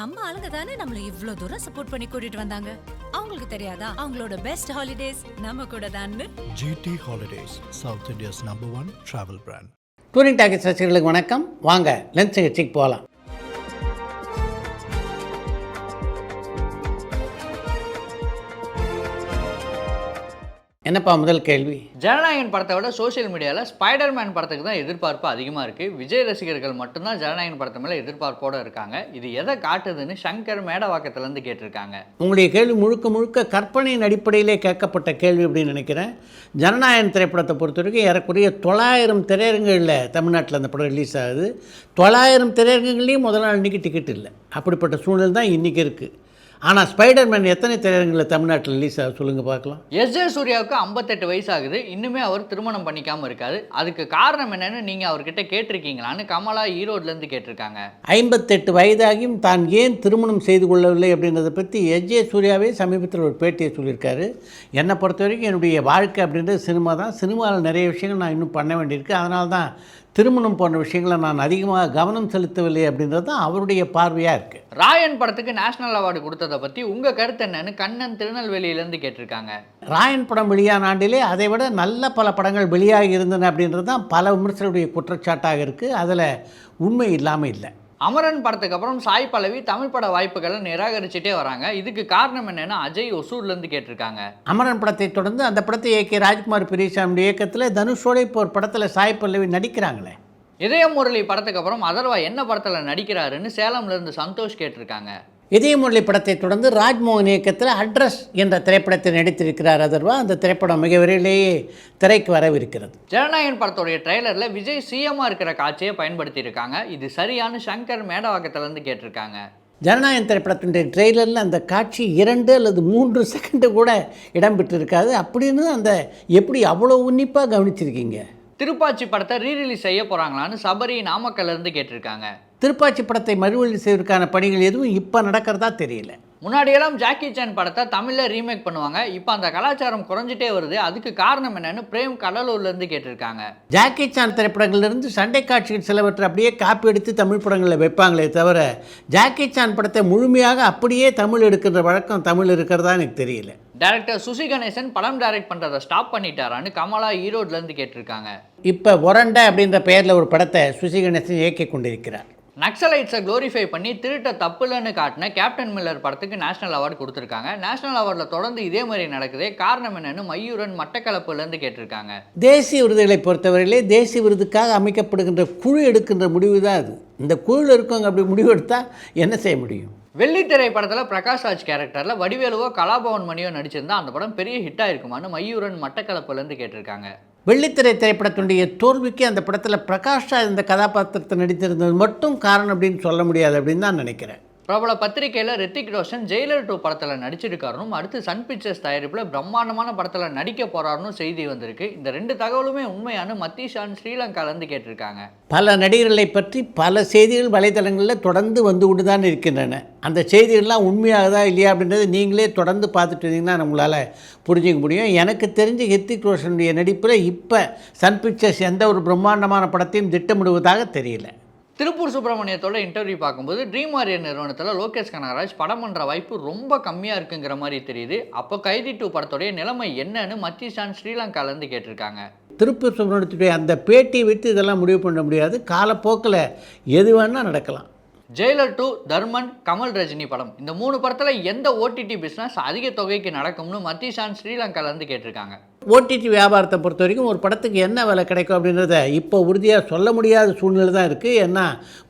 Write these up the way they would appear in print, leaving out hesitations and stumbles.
நம்ம ஆளுங்க தானே நம்மள இவ்ளோ தூரம் சப்போர்ட் பண்ணி கூட்டிட்டு வந்தாங்க. அவங்களுக்கு தெரியாதா அவங்களோட பெஸ்ட் ஹாலிடேஸ் நம்ம கூட தான்னு. GT Holidays, South India's #1 travel brand. Touring டாக்கெட் ரசிகர்களுக்கு வணக்கம். வாங்க லஞ்ச் நிகழ்ச்சிக்கு போகலாம். என்னப்பா முதல் கேள்வி? ஜனநாயகன் படத்தை விட சோஷியல் மீடியாவில் ஸ்பைடர்மேன் படத்துக்கு தான் எதிர்பார்ப்பு அதிகமாக இருக்குது. விஜய் ரசிகர்கள் மட்டும்தான் ஜனநாயகன் படத்து மேலே எதிர்பார்ப்போடு இருக்காங்க. இது எதை காட்டுதுன்னு சங்கர் மேடவாக்கத்துலேருந்து கேட்டிருக்காங்க. உங்களுடைய கேள்வி முழுக்க முழுக்க கற்பனையின் அடிப்படையிலே கேட்கப்பட்ட கேள்வி அப்படின்னு நினைக்கிறேன். ஜனநாயகன் திரைப்படத்தை பொறுத்த வரைக்கும் ஏறக்குறைய 900 திரையரங்குகளில் தமிழ்நாட்டில் அந்த படம் ரிலீஸ் ஆகுது. 900 திரையரங்குகள்லேயும் முதல் நாள் இன்றைக்கி டிக்கெட் இல்லை. அப்படிப்பட்ட சூழ்நிலை தான் இன்றைக்கி இருக்குது. ஆனால் ஸ்பைடர்மேன் எத்தனை திரையரங்கில் தமிழ்நாட்டில் ரிலீஸ் ஆகுது சொல்லுங்கள் பார்க்கலாம். எஸ்.ஜே. சூர்யாவுக்கு 58 வயசு ஆகுது. இன்னுமே அவர் திருமணம் பண்ணிக்காமல் இருக்காது. அதுக்கு காரணம் என்னன்னு நீங்கள் அவர்கிட்ட கேட்டிருக்கீங்களான்னு கமலா ஈரோட்லேருந்து கேட்டிருக்காங்க. 58 வயதாகியும் தான் ஏன் திருமணம் செய்து கொள்ளவில்லை அப்படின்றத பற்றி எஸ்.ஜே. சூர்யாவே சமீபத்தில் ஒரு பேட்டியை சொல்லியிருக்காரு. என்னை பொறுத்த வரைக்கும் என்னுடைய வாழ்க்கை அப்படின்றது சினிமா தான். சினிமாவில் நிறைய விஷயங்கள் நான் இன்னும் பண்ண வேண்டியிருக்கு. அதனால தான் திருமணம் போன்ற விஷயங்களை நான் அதிகமாக கவனம் செலுத்தவில்லை அப்படின்றது தான் அவருடைய பார்வையாக இருக்குது. ராயன் படத்துக்கு நேஷனல் அவார்டு கொடுத்ததை பற்றி உங்கள் கருத்து என்னன்னு கண்ணன் திருநெல்வேலியிலேருந்து கேட்டிருக்காங்க. ராயன் படம் வெளியான ஆண்டிலே அதை விட நல்ல பல படங்கள் வெளியாகி இருந்தன அப்படின்றது தான் பல விமர்சகருடைய குற்றச்சாட்டாக இருக்குது. அதில் உண்மை இல்லாமல் இல்லை. அமரன் படத்துக்கு அப்புறம் சாய் பல்லவி தமிழ் பட வாய்ப்புகளை நிராகரிச்சுட்டே வராங்க. இதுக்கு காரணம் என்னன்னு அஜய் ஒசூர்லேருந்து கேட்டிருக்காங்க. அமரன் படத்தை தொடர்ந்து அந்த படத்தை இயக்கிய ராஜ்குமார் பெரியசாமியுடைய இயக்கத்தில் தனுஷோட இப்போ ஒரு படத்தில் சாய் பல்லவி நடிக்கிறாங்களே. இதய முரளி படத்துக்கு அப்புறம் அதர்வா என்ன படத்தில் நடிக்கிறாருன்னு சேலம்லேருந்து சந்தோஷ் கேட்டிருக்காங்க. இதயமுரளி படத்தை தொடர்ந்து ராஜ்மோகன் இயக்கத்தில் அட்ரஸ் என்ற திரைப்படத்தை நடித்திருக்கிறார் அதர்வா. அந்த திரைப்படம் மிக விரைவிலேயே திரைக்கு வரவிருக்கிறது. ஜனநாயகன் படத்துடைய ட்ரெய்லரில் விஜய் சிஎம்மாக இருக்கிற காட்சியை பயன்படுத்தியிருக்காங்க. இது சரியான சங்கர் மேடவாக்கத்திலேருந்து கேட்டிருக்காங்க. ஜனநாயகன் திரைப்படத்தினுடைய ட்ரெய்லரில் அந்த காட்சி 2 அல்லது 3 செகண்டு கூட இடம்பெற்றிருக்காது. அப்படின்னு அந்த எப்படி அவ்வளோ உன்னிப்பாக கவனிச்சிருக்கீங்க? திருப்பாச்சி படத்தை ரீரிலீஸ் செய்ய போகிறாங்களான்னு சபரி நாமக்கல்லேருந்து கேட்டிருக்காங்க. திருப்பாச்சி படத்தை மறுவழி செய்வதற்கான பணிகள் எதுவும் இப்போ நடக்கிறதா தெரியல. முன்னாடியெல்லாம் ஜாக்கி சான் படத்தை தமிழில் ரீமேக் பண்ணுவாங்க. இப்போ அந்த கலாச்சாரம் குறைஞ்சிட்டே வருது. அதுக்கு காரணம் என்னன்னு பிரேம் கடலூர்லேருந்து கேட்டிருக்காங்க. ஜாக்கி சான் திரைப்படங்கள்லேருந்து சண்டை காட்சிகள் சிலவற்றை அப்படியே காப்பி எடுத்து தமிழ் படங்களில் வைப்பாங்களே தவிர ஜாக்கி சான் படத்தை முழுமையாக அப்படியே தமிழ் எடுக்கிற வழக்கம் தமிழ் இருக்கிறதா எனக்கு தெரியல. டைரக்டர் சுசி கணேசன் படம் டைரக்ட் பண்ணுறதை ஸ்டாப் பண்ணிட்டாரான்னு கமலா ஈரோட்லேருந்து கேட்டிருக்காங்க. இப்போ ஒரண்டை அப்படின்ற பெயரில் ஒரு படத்தை சுசி கணேசன் இயக்கி கொண்டிருக்கிறார். நக்சலைட்ஸை க்ளோரிஃபை பண்ணி திருட்ட தப்புலன்னு காட்டின கேப்டன் மில்லர் படத்துக்கு நேஷனல் அவார்டு கொடுத்துருக்காங்க. நேஷனல் அவார்டில் தொடர்ந்து இதே மாதிரி நடக்குதே, காரணம் என்னன்னு மயூரன் மட்டக்களப்புலேருந்து கேட்டிருக்காங்க. தேசிய விருதுகளை பொறுத்தவரையிலே தேசிய விருதுக்காக அமைக்கப்படுகின்ற குழு எடுக்கின்ற முடிவு தான் அது. இந்த குழுவில் இருக்கவங்க அப்படி முடிவு எடுத்தால் என்ன செய்ய முடியும்? வெள்ளித்திரை படத்தில் பிரகாஷ் ராஜ் கேரக்டரில் வடிவேலுவோ கலாபவன் மணியோ நடிச்சிருந்தா அந்த படம் பெரிய ஹிட் ஆயிருக்குமான்னு மயூரன் மட்டக்களப்புலேருந்து கேட்டிருக்காங்க. வெள்ளித்திரை திரைப்படத்தினுடைய தோல்விக்கு அந்த படத்தில் பிரகாஷ் ராஜ் இந்த கதாபாத்திரத்தை நடித்திருந்தது மட்டும் காரணம் அப்படின்னு சொல்ல முடியாது அப்படின்னு தான் நினைக்கிறேன். பிரபல பத்திரிகையில் ரித்திக் ரோஷன் ஜெயிலர் 2 படத்தில் நடிச்சிருக்காருன்னு, அடுத்து சன் பிக்சர்ஸ் தயாரிப்பில் பிரம்மாண்டமான படத்தில் நடிக்க போகிறாருன்னு செய்தி வந்திருக்கு. இந்த 2 தகவலுமே உண்மையான மத்தீஷான் ஸ்ரீலங்காலேருந்து கேட்டிருக்காங்க. பல நடிகர்களை பற்றி பல செய்திகள் வலைதளங்களில் தொடர்ந்து வந்து கொண்டு தான் இருக்கின்றன. அந்த செய்திகள்லாம் உண்மையாகதா இல்லையா அப்படின்றத நீங்களே தொடர்ந்து பார்த்துட்டு இருந்தீங்கன்னா நம்மளால் புரிஞ்சிக்க முடியும். எனக்கு தெரிஞ்ச ரித்திக் ரோஷனுடைய நடிப்பில் இப்போ சன் பிக்சர்ஸ் எந்த ஒரு பிரம்மாண்டமான படத்தையும் திட்டமிடுவதாக தெரியல. திருப்பூர் சுப்பிரமணியத்தோட இன்டர்வியூ பார்க்கும்போது ட்ரீம் வாரியர் நிறுவனத்தில் லோகேஷ் கனகராஜ் படம் பண்ணுற வாய்ப்பு ரொம்ப கம்மியாக இருக்குங்கிற மாதிரி தெரியுது. அப்போ கைதி 2 படத்துடைய நிலைமை என்னன்னு மத்தீஷான் ஸ்ரீலங்காலேருந்து கேட்டிருக்காங்க. திருப்பூர் சுப்பிரமணியத்துடைய அந்த பேட்டியை வைத்து இதெல்லாம் முடிவு பண்ண முடியாது. காலப்போக்கில் எது வேணால் நடக்கலாம். ஜெயிலர் 2, தர்மன், கமல் ரஜினி படம், இந்த 3 படத்தில் எந்த ஓடிடி பிஸ்னஸ் அதிக தொகைக்கு நடக்கும்னு மத்தீஷான் ஸ்ரீலங்காலேருந்து கேட்டிருக்காங்க. ஓடிடி வியாபாரத்தை பொறுத்த வரைக்கும் ஒரு படத்துக்கு என்ன விலை கிடைக்கும் அப்படின்றத இப்போ உறுதியாக சொல்ல முடியாத சூழ்நிலை தான் இருக்குது. ஏன்னா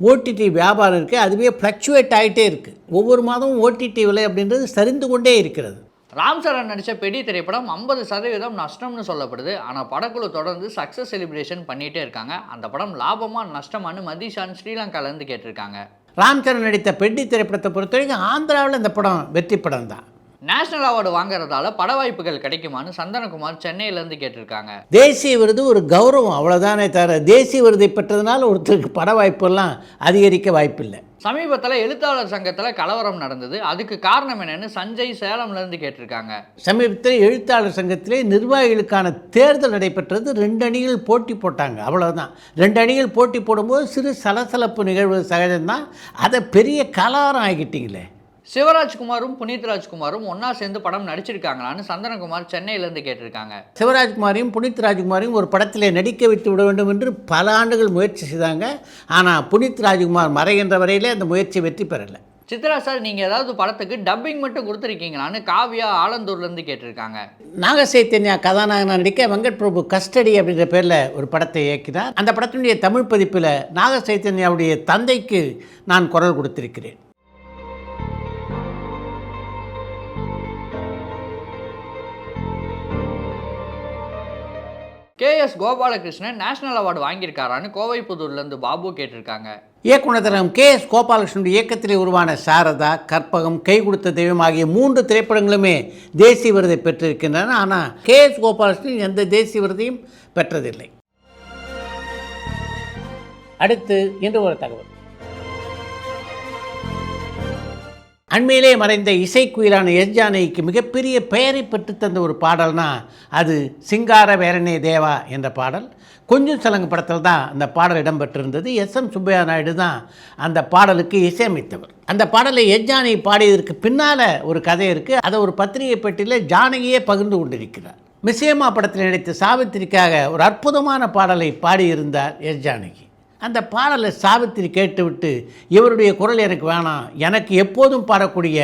ஓடிடி வியாபாரம் இருக்குது, அதுவே ஃப்ளக்சுவேட் ஆகிட்டே இருக்குது. ஒவ்வொரு மாதமும் ஓடிடி விலை அப்படின்றது சரிந்து கொண்டே இருக்கிறது. ராம் சரண் நடித்த பெடி திரைப்படம் 50% நஷ்டம்னு சொல்லப்படுது. ஆனால் படக்குழு தொடர்ந்து சக்ஸஸ் செலிப்ரேஷன் பண்ணிகிட்டே இருக்காங்க. அந்த படம் லாபமாக நஷ்டமானு மதீஷான் ஸ்ரீலங்காலேருந்து கேட்டிருக்காங்க. ராம் சரண் நடித்த பெட்டி திரைப்படத்தை பொறுத்த வரைக்கும் ஆந்திராவில் இந்த படம் வெற்றி படம் தான். நேஷனல் அவார்டு வாங்குறதால பட வாய்ப்புகள் கிடைக்குமான்னு சந்தனகுமார் சென்னையிலேருந்து கேட்டிருக்காங்க. தேசிய விருது ஒரு கௌரவம், அவ்வளோதானே தவிர தேசிய விருதை பெற்றதுனால ஒருத்தருக்கு பட வாய்ப்பெல்லாம் அதிகரிக்க வாய்ப்பில்லை. சமீபத்தில் எழுத்தாளர் சங்கத்தில் கலவரம் நடந்தது, அதுக்கு காரணம் என்னன்னு சஞ்சய் சேலம்லேருந்து கேட்டிருக்காங்க. சமீபத்தில் எழுத்தாளர் சங்கத்திலே நிர்வாகிகளுக்கான தேர்தல் நடைபெற்றது. 2 அணிகள் போட்டி போட்டாங்க, அவ்வளோதான். 2 அணிகள் போட்டி போடும்போது சிறு சலசலப்பு நிகழ்வு சகஜம்தான். அதை பெரிய கலவரம் ஆகிட்டீங்களே. சிவராஜ்குமாரும் புனித் ராஜ்குமாரும் ஒன்றா சேர்ந்து படம் நடிச்சிருக்காங்களான்னு சந்தனகுமார் சென்னையிலேருந்து கேட்டிருக்காங்க. சிவராஜ்குமாரையும் புனித் ராஜ்குமாரையும் ஒரு படத்தில் நடிக்க வைத்து விட வேண்டும் என்று பல ஆண்டுகள் முயற்சி செய்தாங்க. ஆனால் புனித் ராஜ்குமார் மறைகின்ற வரையிலே அந்த முயற்சி வெற்றி பெறலை. சித்ரா சார், நீங்கள் ஏதாவது படத்துக்கு டப்பிங் மட்டும் கொடுத்துருக்கீங்களான்னு காவியா ஆலந்தூர்லேருந்து கேட்டிருக்காங்க. நாகசைத்தன்யா கதாநாயகனாக நடிக்க வெங்கட் பிரபு கஸ்டடி அப்படின்ற பேரில் ஒரு படத்தை இயக்கினார். அந்த படத்தினுடைய தமிழ் பதிப்பில் நாகசைத்தன்யாவுடைய தந்தைக்கு நான் குரல் கொடுத்திருக்கிறேன். KS கோபாலகிருஷ்ணன் நேஷனல் அவார்டு வாங்கியிருக்காரான்னு கோவைப்புதூர்லேருந்து பாபு கேட்டிருக்காங்க. இயக்குனர் திலகம் KS கோபாலகிருஷ்ணனுடைய இயக்கத்திலே உருவான சாரதா, கற்பகம், கை கொடுத்த தெய்வம் ஆகிய 3 திரைப்படங்களுமே தேசிய விருதை பெற்றிருக்கின்றன. ஆனால் KS கோபாலகிருஷ்ணன் எந்த தேசிய விருதையும் பெற்றதில்லை. அடுத்து இன்று ஒரு தகவல். அண்மையிலே மறைந்த இசைக்குயிலான எஸ் ஜானகிக்கு மிகப்பெரிய பெயரை பெற்றுத்தந்த ஒரு பாடல்னா அது சிங்கார வேரனே தேவா என்ற பாடல். கொஞ்சம் சலங்கு படத்தில் தான் அந்த பாடல் இடம்பெற்றிருந்தது. SM சுப்பையா நாயுடு தான் அந்த பாடலுக்கு இசையமைத்தவர். அந்த பாடலை எஸ் ஜானகி பாடியதற்கு பின்னால் ஒரு கதை இருக்குது. அதை ஒரு பத்திரிகை பெட்டியில் ஜானகியே பகிர்ந்து கொண்டிருக்கிறார். மிஸ்யம்மா படத்தில் நடித்த சாவித்திரிக்காக ஒரு அற்புதமான பாடலை பாடியிருந்தார் எஸ் ஜானகி. அந்த பாடலை சாவித்திரி கேட்டுவிட்டு, இவருடைய குரல் எனக்கு வேணாம், எனக்கு எப்போதும் பாடக்கூடிய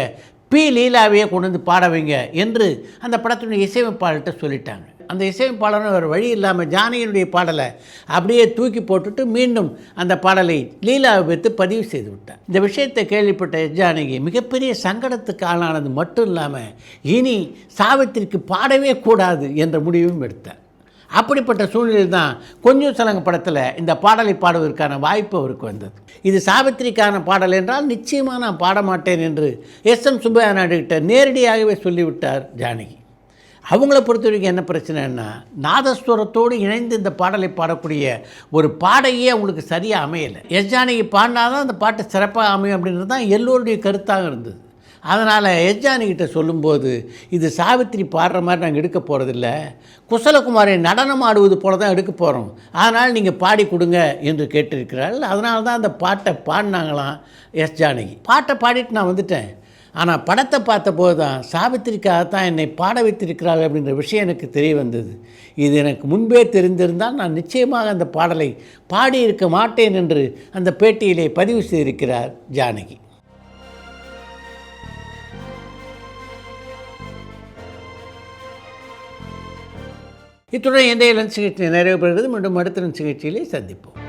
பி லீலாவையே கொண்டு வந்து பாட வைங்க என்று அந்த படத்தினுடைய இசையமைப்பாளர்கிட்ட சொல்லிட்டாங்க. அந்த இசையமைப்பாளரும் ஒரு வழி இல்லாமல் ஜானகியினுடைய பாடலை அப்படியே தூக்கி போட்டுட்டு மீண்டும் அந்த பாடலை லீலாவை வைத்து பதிவு செய்து விட்டார். இந்த விஷயத்தை கேள்விப்பட்ட எஸ் ஜானகி மிகப்பெரிய சங்கடத்துக்கு ஆளானது மட்டும் இல்லாமல் இனி சாவித்திரிக்கு பாடவே கூடாது என்ற முடிவும் எடுத்தார். அப்படிப்பட்ட சூழ்நிலையில் தான் கொஞ்சம் சலங்கு படத்தில் இந்த பாடலை பாடுவதற்கான வாய்ப்பு அவருக்கு வந்தது. இது சாவித்திரிக்கான பாடல் என்றால் நிச்சயமாக நான் பாட மாட்டேன் என்று SM சுப்பையா நாயுடுகிட்ட நேரடியாகவே சொல்லிவிட்டார் ஜானகி. அவங்கள பொறுத்த வரைக்கும் என்ன பிரச்சனைன்னா, நாதஸ்வரத்தோடு இணைந்து இந்த பாடலை பாடக்கூடிய ஒரு பாடகையே அவங்களுக்கு சரியாக அமையலை. எஸ் ஜானகி பாடினாதான் அந்த பாட்டு சிறப்பாக அமையும் அப்படின்றது தான் எல்லோருடைய கருத்தாக இருந்தது. அதனால் எஸ் ஜானகிட்ட சொல்லும்போது, இது சாவித்திரி பாடுற மாதிரி நாங்கள் எடுக்க போகிறதில்ல, குசலகுமாரை நடனம் ஆடுவது போல தான் எடுக்க போகிறோம், அதனால் நீங்கள் பாடி கொடுங்க என்று கேட்டிருக்கிறார்கள். அதனால தான் அந்த பாட்டை பாடினாங்களாம் எஸ் ஜானகி. பாட்டை பாடிட்டு நான் வந்துட்டேன், ஆனால் படத்தை பார்த்தபோது தான் சாவித்திரிக்காகத்தான் என்னை பாட வைத்திருக்கிறார்கள் அப்படின்ற விஷயம் எனக்கு தெரிய வந்தது. இது எனக்கு முன்பே தெரிந்திருந்தால் நான் நிச்சயமாக அந்த பாடலை பாடியிருக்க மாட்டேன் என்று அந்த பேட்டியிலே பதிவு செய்திருக்கிறார் ஜானகி. இத்துடன் இன்றைய லஞ்ச் நிகழ்ச்சி நிறைவு பெறுகிறது. மீண்டும் அடுத்த லஞ்ச் நிகழ்ச்சியிலே சந்திப்போம்.